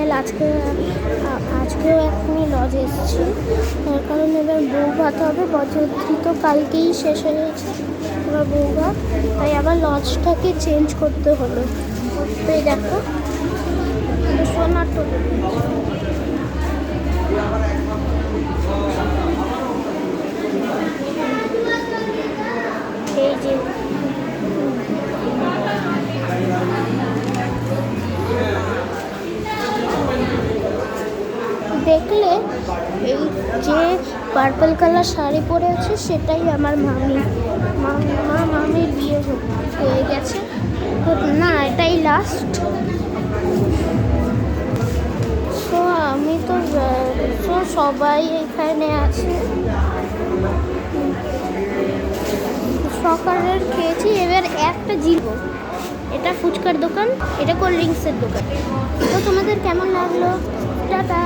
Channel. আজকেও এখনই lodge এসেছি, তার কারণ এবার বউ ভাত হবে। বছরটি তো কালকেই শেষ হয়ে গেছে, এবার বউ ভাত, তাই আবার লজটাকে চেঞ্জ করতে হলো। তো এই দেখো সোনার তো এই যে দেখলে এই যে পার্পল কালার শাড়ি পরে আছে সেটাই আমার মামির বিয়ে হয়ে গেছে। তো না, এটাই লাস্ট। তো আমি তো সবাই এখানে আছে। সকালের খেয়েছি, এবার একটা জিরো। এটা ফুচকার দোকান, এটা কোল্ড ড্রিঙ্কসের দোকান। তো তোমাদের কেমন লাগলো? টাটা।